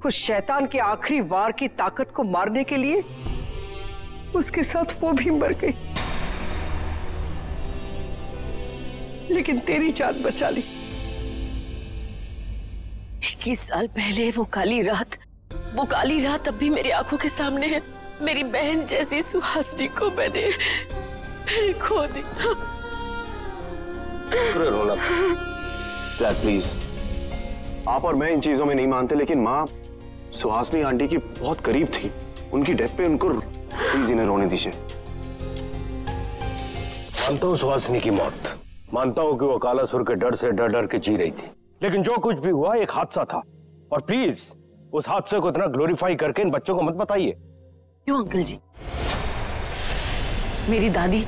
उस शैतान के आखिरी वार की ताकत को मारने के लिए उसके साथ वो भी मर गई, लेकिन तेरी जान बचा ली। 21 साल पहले वो काली रात अब भी मेरी आंखों के सामने है। मेरी बहन जैसी सुहासिनी को मैंने खो दिया। प्लीज, आप और मैं इन चीजों में नहीं मानते, लेकिन माँ सुहासिनी आंटी की बहुत करीब थी। उनकी डेथ पे उनको प्लीज इन्हें रोने दीजिए। मानता हूँ सुहासिनी की मौत, मानता हूँ कि वो कालासुर के डर से डर के जी रही थी, लेकिन जो कुछ भी हुआ एक हादसा था। और प्लीज उस हादसे को इतना ग्लोरीफाई करके इन बच्चों को मत बताइए। क्यों अंकल जी? मेरी दादी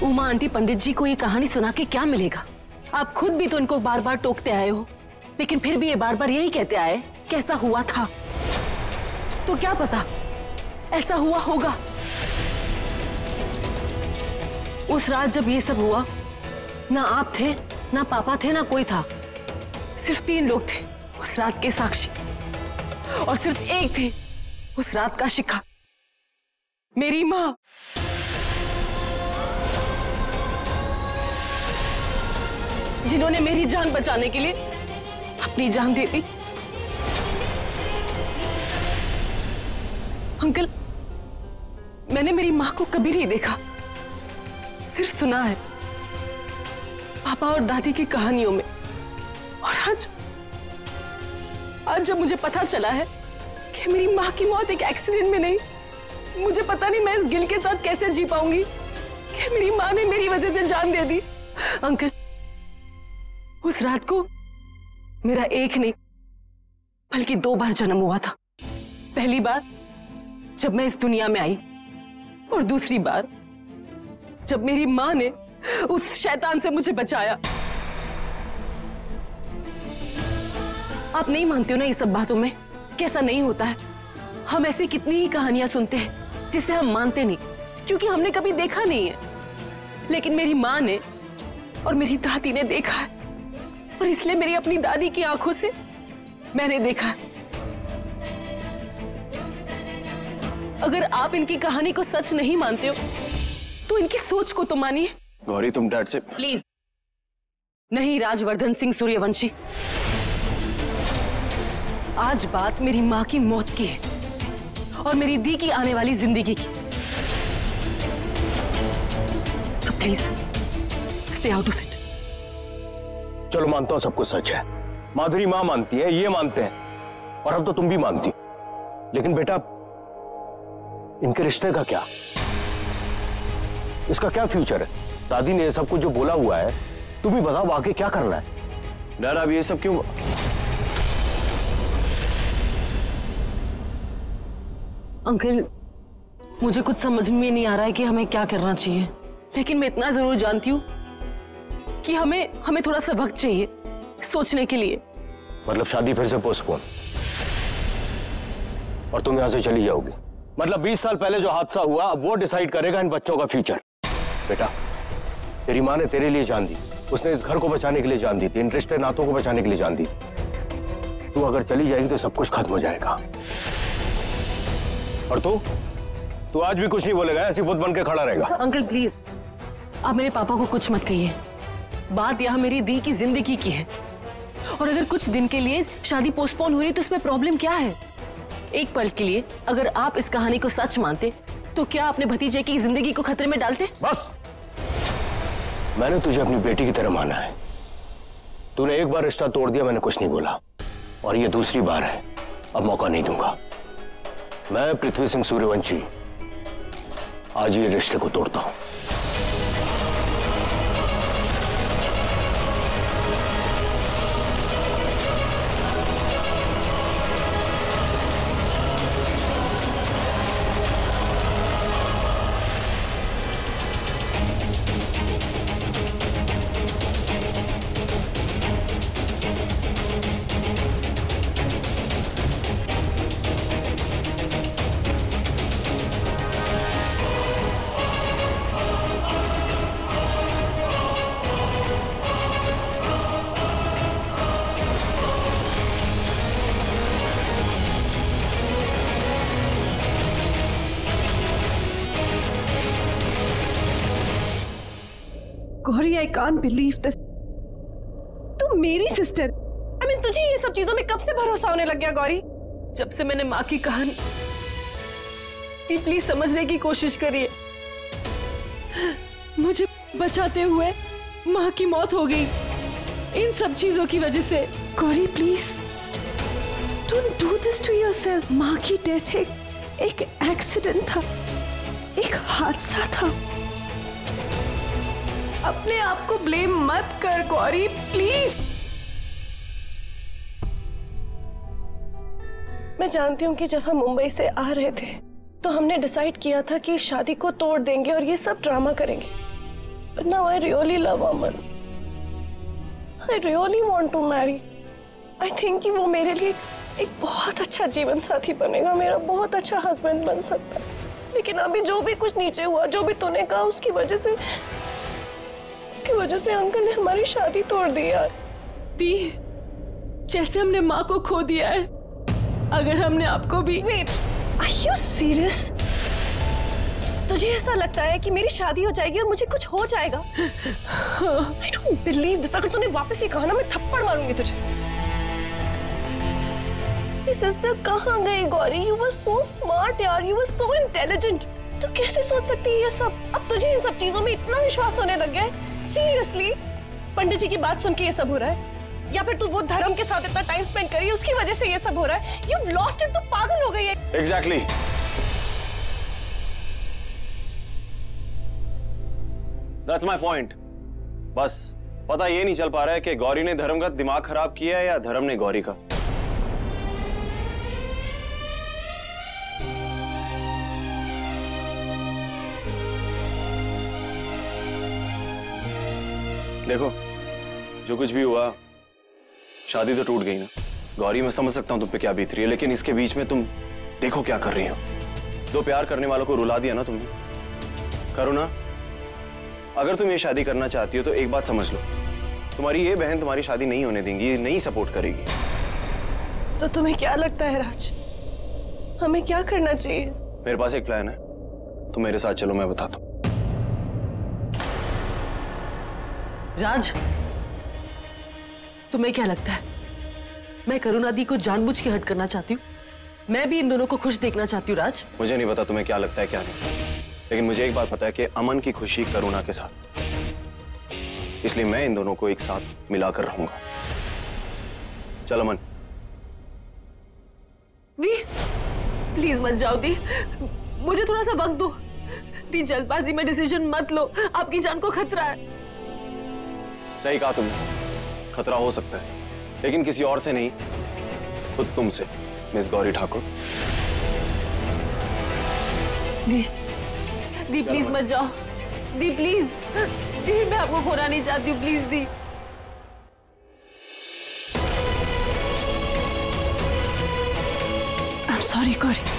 उमा आंटी पंडित जी को ये कहानी सुना के क्या मिलेगा? आप खुद भी तो इनको बार बार टोकते आए हो, लेकिन फिर भी ये बार बार यही कहते आए कैसा हुआ था। तो क्या पता ऐसा हुआ होगा। उस रात जब ये सब हुआ, ना आप थे, ना पापा थे, ना कोई था। सिर्फ 3 लोग थे उस रात के साक्षी, और सिर्फ एक थी उस रात का शिकार, मेरी माँ। जिन्होंने मेरी जान बचाने के लिए अपनी जान दे दी। अंकल, मैंने मेरी माँ को कभी नहीं देखा, सिर्फ सुना है पापा और दादी की कहानियों में। और आज जब मुझे पता चला है कि मेरी माँ की मौत एक एक्सीडेंट में नहीं, मुझे पता नहीं मैं इस गिल्ट के साथ कैसे जी पाऊंगी कि मेरी माँ ने मेरी वजह से जान दे दी। अंकल, उस रात को मेरा एक नहीं बल्कि 2 बार जन्म हुआ था। पहली बार जब मैं इस दुनिया में आई, और दूसरी बार जब मेरी माँ ने उस शैतान से मुझे बचाया। आप नहीं मानते हो ना ये सब बातों में? कैसा नहीं होता है? हम ऐसी कितनी ही कहानियां सुनते हैं जिसे हम मानते नहीं, क्योंकि हमने कभी देखा नहीं है। लेकिन मेरी माँ ने और मेरी दादी ने देखा है, और इसलिए मेरी अपनी दादी की आंखों से मैंने देखा है। अगर आप इनकी कहानी को सच नहीं मानते हो तो इनकी सोच को तो मानिए। गौरी, तुम डैड से प्लीज। नहीं राजवर्धन सिंह सूर्यवंशी, आज बात मेरी माँ की मौत की है और मेरी दी की आने वाली जिंदगी की। So please stay out of it. चलो मानता हूं सब कुछ सच है, माधुरी माँ मानती है, ये मानते हैं, और अब तो तुम भी मानती हो। लेकिन बेटा, इनके रिश्ते का क्या? इसका क्या फ्यूचर है? दादी ने ये सब कुछ जो बोला हुआ है, तुम भी बताओ आगे क्या करना है? डैड, अब ये सब क्यों? अंकल, मुझे कुछ समझ में नहीं आ रहा है कि हमें क्या करना चाहिए, लेकिन मैं इतना जरूर जानती हूँ कि हमें थोड़ा सा वक्त चाहिए सोचने के लिए। मतलब शादी फिर से पोस्टपोन, और तुम यहां से चली जाओगी? मतलब 20 साल पहले जो हादसा हुआ, अब वो डिसाइड करेगा इन बच्चों का फ्यूचर? बेटा, तेरी माँ ने तेरे लिए जान दी, उसने इस घर को बचाने के लिए जान दी थी, इन रिश्ते नातों को बचाने के लिए जान दी। तू अगर चली जाएगी तो सब कुछ खत्म हो जाएगा। और तू आज भी कुछ नहीं बोलेगा, ऐसी बुत बन के खड़ा रहेगा। अंकल प्लीज, आप मेरे पापा को कुछ मत कहिए। बात यहाँ मेरी दी की जिंदगी की है, और अगर कुछ दिन के लिए शादी पोस्टपोन हो रही तो इसमें प्रॉब्लम क्या है? एक पल के लिए अगर आप इस कहानी को सच मानते तो क्या अपने भतीजे की जिंदगी को खतरे में डालते? बस, मैंने तुझे अपनी बेटी की तरह माना है। तूने एक बार रिश्ता तोड़ दिया, मैंने कुछ नहीं बोला, और ये दूसरी बार है। अब मौका नहीं दूंगा। मैं पृथ्वी सिंह सूर्यवंशी आज ये रिश्ते को तोड़ता हूं। I can't believe this. तुम मेरी सिस्टर, आई मीन तुझे ये सब चीजों में कब से भरोसा होने लग गया गौरी? जब से मैंने माँ की कहानी प्लीज समझने की कोशिश करिए। मुझे बचाते हुए माँ की मौत हो गई इन सब चीजों की वजह से। Gauri please don't do this to yourself. माँ की डेथ एक एक्सीडेंट था, एक हादसा था। अपने आप को ब्लेम मत कर गौरी प्लीज। मैं जानती हूँ कि जब हम मुंबई से आ रहे थे तो हमने डिसाइड किया था कि शादी को तोड़ देंगे और ये सब ड्रामा करेंगे। But now I really love Aman. I really want to marry. I think कि वो मेरे लिए एक बहुत अच्छा जीवन साथी बनेगा, मेरा बहुत अच्छा हस्बैंड बन सकता है। लेकिन अभी जो भी कुछ नीचे हुआ, जो भी तूने कहा, उसकी वजह से अंकल ने हमारी शादी तोड़ दी यार। दी, जैसे हमने माँ को खो दिया है, अगर हमने आपको भी। Wait, are you serious? तुझे ऐसा लगता है कि मेरी शादी हो जाएगी और मुझे कुछ हो जाएगा? I don't believe this. अगर तूने वापस ये कहा ना, मैं थप्पड़ मारूंगी तुझे। मेरी सिस्टर कहाँ गई Gauri? You were so smart यार, you were so intelligent. तू कैसे सोच सकती है ये सब? अब तुझे इन सब चीजों में इतना विश्वास होने लग गया है? Seriously? पंडित जी की बात सुन के ये सब हो रहा है? या फिर तू वो धर्म के साथ इतना टाइम स्पेंड करी, उसकी वजह से ये सब हो रहा है? You've lost it, तू पागल हो गई है। Exactly. That's my point. बस पता ये नहीं चल पा रहा है कि गौरी ने धर्म का दिमाग खराब किया है या धर्म ने गौरी का। देखो, जो कुछ भी हुआ, शादी तो टूट गई ना। गौरी, मैं समझ सकता हूं तुम पे क्या बीत रही है, लेकिन इसके बीच में तुम देखो क्या कर रही हो। दो प्यार करने वालों को रुला दिया ना तुमने। करुणा, अगर तुम ये शादी करना चाहती हो तो एक बात समझ लो, तुम्हारी ये बहन तुम्हारी शादी नहीं होने देंगी, नहीं सपोर्ट करेगी। तो तुम्हें क्या लगता है राज, हमें क्या करना चाहिए? मेरे पास एक प्लान है, तुम मेरे साथ चलो, मैं बताता हूँ। राज, तुम्हें क्या लगता है मैं करुणा दी को जानबूझ के हर्ट करना चाहती हूँ? मैं भी इन दोनों को खुश देखना चाहती हूँ राज। मुझे नहीं पता तुम्हें क्या लगता है क्या नहीं, लेकिन मुझे एक बात पता है कि अमन की खुशी करुणा के साथ, इसलिए मैं इन दोनों को एक साथ मिलाकर रहूंगा। चल अमन। दी, प्लीज मत जाओ दी, मुझे थोड़ा सा वक्त दो। दी, जल्दबाजी में डिसीजन मत लो, आपकी जान को खतरा है। सही कहा तुमने, खतरा हो सकता है, लेकिन किसी और से नहीं, खुद तुमसे, miss Gauri Thakur. The please मत जाओ। दी प्लीज, दी मैं आपको खोना नहीं चाहती हूँ, प्लीज दी। I'm sorry Gauri.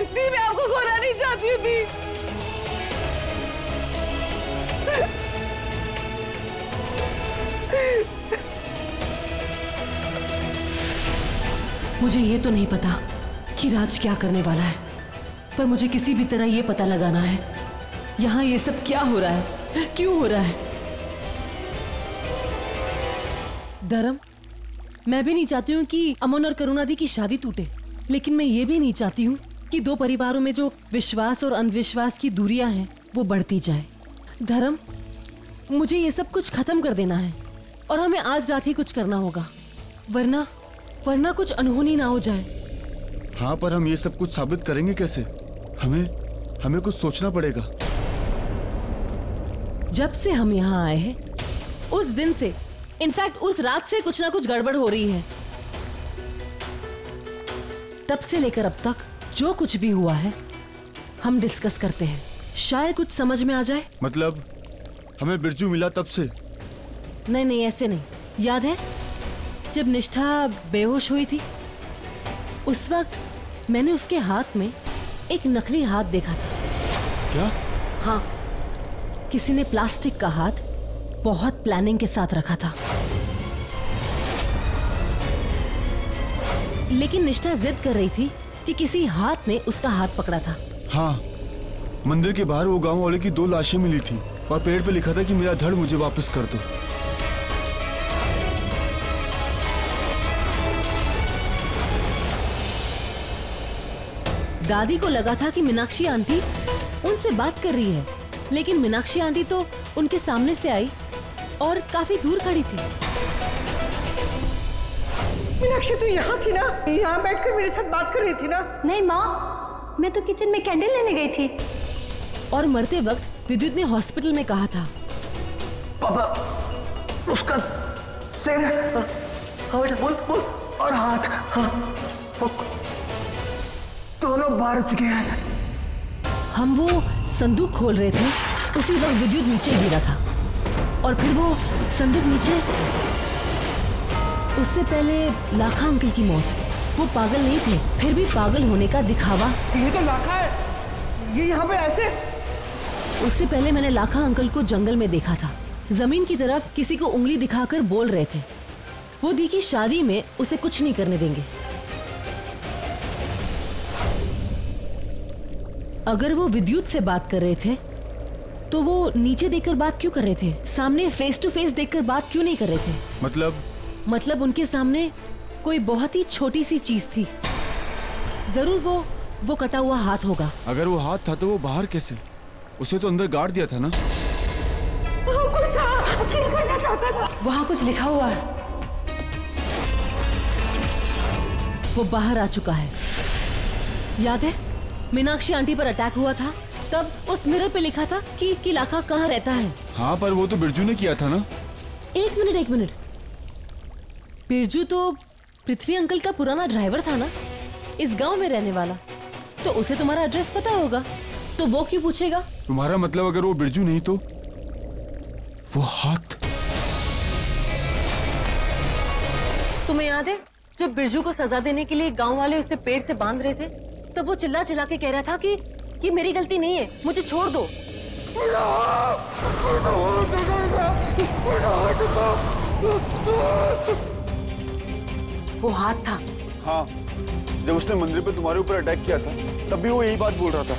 दी मैं आपको खोना नहीं चाहती हूँ। दी मुझे ये तो नहीं पता कि राज क्या करने वाला है, पर मुझे किसी भी तरह ये पता लगाना है यहाँ ये सब क्या हो रहा है, क्यों हो रहा है। धर्म, मैं भी नहीं चाहती हूँ कि अमन और करुणा दी की शादी टूटे, लेकिन मैं ये भी नहीं चाहती हूँ कि दो परिवारों में जो विश्वास और अंधविश्वास की दूरियां हैं वो बढ़ती जाए। धर्म, मुझे ये सब कुछ खत्म कर देना है और हमें आज रात ही कुछ करना होगा, वरना कुछ अनहोनी ना हो जाए। हाँ, पर हम ये सब कुछ साबित करेंगे कैसे? हमें कुछ सोचना पड़ेगा। जब से हम यहाँ आए हैं उस दिन से, इनफैक्ट उस रात से कुछ ना कुछ गड़बड़ हो रही है। तब से लेकर अब तक जो कुछ भी हुआ है हम डिस्कस करते हैं, शायद कुछ समझ में आ जाए। मतलब हमें बिरजू मिला तब से? नहीं, ऐसे नहीं। याद है जब निष्ठा बेहोश हुई थी, उस वक्त मैंने उसके हाथ में एक नकली हाथ देखा था। क्या? हाँ, किसी ने प्लास्टिक का हाथ बहुत प्लानिंग के साथ रखा था। लेकिन निष्ठा जिद कर रही थी कि किसी हाथ ने उसका हाथ पकड़ा था। हाँ, मंदिर के बाहर वो गांव वाले की 2 लाशें मिली थी और पेड़ पे लिखा था कि मेरा धड़ मुझे वापस कर दो। दादी को लगा था कि मीनाक्षी आंटी उनसे बात कर रही है, लेकिन मीनाक्षी आंटी तो उनके सामने से आई और काफी दूर खड़ी थी। मीनाक्षी तू यहाँ थी ना? यहाँ बैठकर मेरे साथ बात कर रही थी ना? नहीं माँ, मैं तो किचन में कैंडल लेने गई थी। और मरते वक्त विद्युत ने हॉस्पिटल में कहा था, पापा उसका सिर, हाँ बेटा बोल बोल, और हाथ, हाँ दोनों बाहर चुके हैं। हम वो संदूक खोल रहे थे, उसी वक्त विद्युत नीचे गिरा था और फिर वो संदूक नीचे। उससे पहले लाखा अंकल की मौत। वो पागल नहीं थे, फिर भी पागल होने का दिखावा। ये तो लाखा है, ये यहाँ पे ऐसे। उससे पहले मैंने लाखा अंकल को जंगल में देखा था, जमीन की तरफ किसी को उंगली दिखाकर बोल रहे थे वो दी की शादी में उसे कुछ नहीं करने देंगे। अगर वो विद्युत से बात कर रहे थे तो वो नीचे देखकर बात क्यों कर रहे थे? सामने फेस टू फेस देखकर बात क्यों नहीं कर रहे थे? मतलब उनके सामने कोई बहुत ही छोटी सी चीज थी। जरूर वो कटा हुआ हाथ होगा। अगर वो हाथ था तो वो बाहर कैसे? उसे तो अंदर गाड़ दिया था ना? कोई था, किल करना चाहता था। वहां कुछ लिखा हुआ है। वो बाहर आ चुका है। याद है मीनाक्षी आंटी पर अटैक हुआ था, तब उस मिरर पे लिखा था कि लाखा कहाँ रहता है। हाँ, पर वो तो बिरजू ने किया था ना? एक मिनट, बिरजू तो पृथ्वी अंकल का पुराना ड्राइवर था ना, इस गांव में रहने वाला। तो उसे तुम्हारा एड्रेस पता होगा, तो वो क्यों पूछेगा? तुम्हारा मतलब अगर वो बिरजू नहीं तो वो हाथ? तुम्हें याद है जब बिरजू को सजा देने के लिए गांव वाले उसे पेड़ से बांध रहे थे, तब वो चिल्ला चिल्ला के कह रहा था कि मेरी गलती नहीं है, मुझे छोड़ दो। वो हाथ था। हाँ, जब उसने मंदिर पे तुम्हारे ऊपर अटैक किया था तब भी वो यही बात बोल रहा था।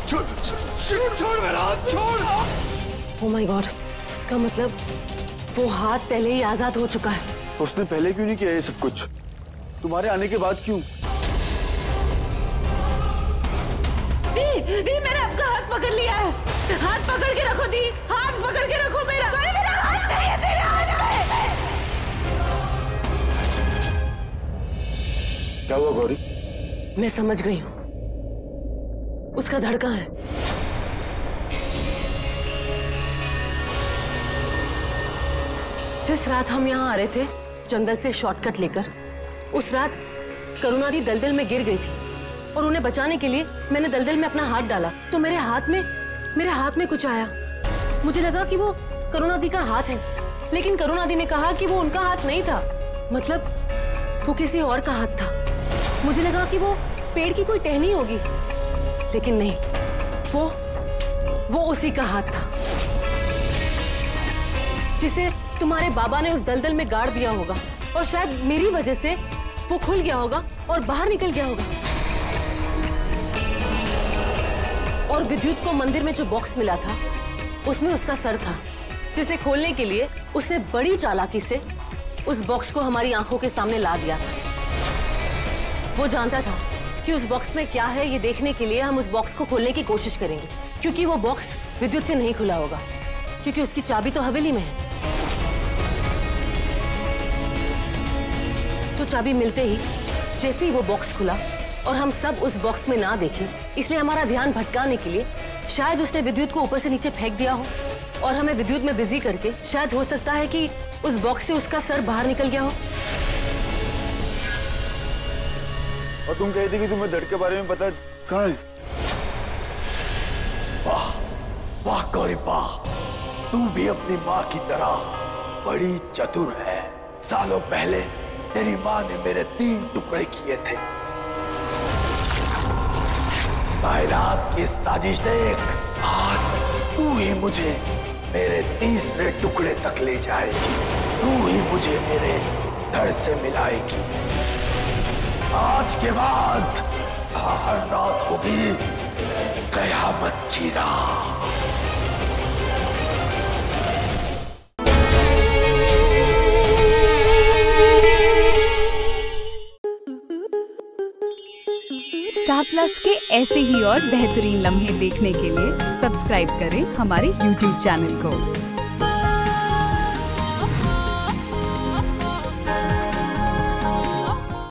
छोड़ मेरा हाथ, छोड़। ओह माय गॉड, इसका मतलब वो हाथ पहले ही आजाद हो चुका है। उसने पहले क्यों नहीं किया ये सब कुछ? तुम्हारे आने के बाद क्यों? दी मैंने आपका हाथ पकड़ लिया है। हाथ पकड़ के रखो दी, हाथ पकड़ के रखो मेरा। मेरा हाथ नहीं है तेरे हाथ में। क्या हुआ गौरी? मैं समझ गई हूँ, उसका धड़का है। जिस रात हम यहाँ आ रहे थे जंगल से शॉर्टकट लेकर, उस रात करुणा दी दलदल में गिर गई थी और उन्हें बचाने के लिए मैंने दलदल में अपना हाथ डाला तो मेरे हाथ में कुछ आया। मुझे लगा कि वो करुणा दी का हाथ है, लेकिन करुणा दी ने कहा कि वो उनका हाथ नहीं था, मतलब वो किसी और का हाथ था। मुझे लगा कि वो पेड़ की कोई टहनी होगी, लेकिन नहीं, वो उसी का हाथ था जिसे तुम्हारे बाबा ने उस दलदल में गाड़ दिया होगा और शायद मेरी वजह से वो खुल गया होगा और बाहर निकल गया होगा। और विद्युत को मंदिर में जो बॉक्स मिला था उसमें उसका सर था, जिसे खोलने के लिए उसने बड़ी चालाकी से उस बॉक्स को हमारी आंखों के सामने ला दिया था। वो जानता था कि उस बॉक्स में क्या है, ये देखने के लिए हम उस बॉक्स को खोलने की कोशिश करेंगे, क्योंकि वो बॉक्स विद्युत से नहीं खुला होगा, क्योंकि उसकी चाबी तो हवेली में है। तो चाबी मिलते ही जैसे ही वो बॉक्स खुला और हम सब उस बॉक्स में ना देखें, इसलिए हमारा ध्यान भटकाने के लिए शायद उसने विद्युत को ऊपर से नीचे फेंक दिया हो और हमें विद्युत में बिजी करके शायद हो सकता है कि उस बॉक्स से उसका सर बाहर निकल गया हो। और तुम कही थी कि तुम्हें धड़ के बारे में पता है, कहाँ है? वाह वाह गौरी वाह, तू भी अपनी माँ की तरह बड़ी चतुर है। सालों पहले तेरी माँ ने मेरे 3 टुकड़े किए थे। कायनात की साजिश देख, आज तू ही मुझे मेरे तीसरे टुकड़े तक ले जाएगी। तू ही मुझे मेरे धड़ से मिलाएगी। आज के बाद हर रात होगी कयामत की रात। स्टार प्लस के ऐसे ही और बेहतरीन लम्हे देखने के लिए सब्सक्राइब करें हमारे YouTube चैनल को।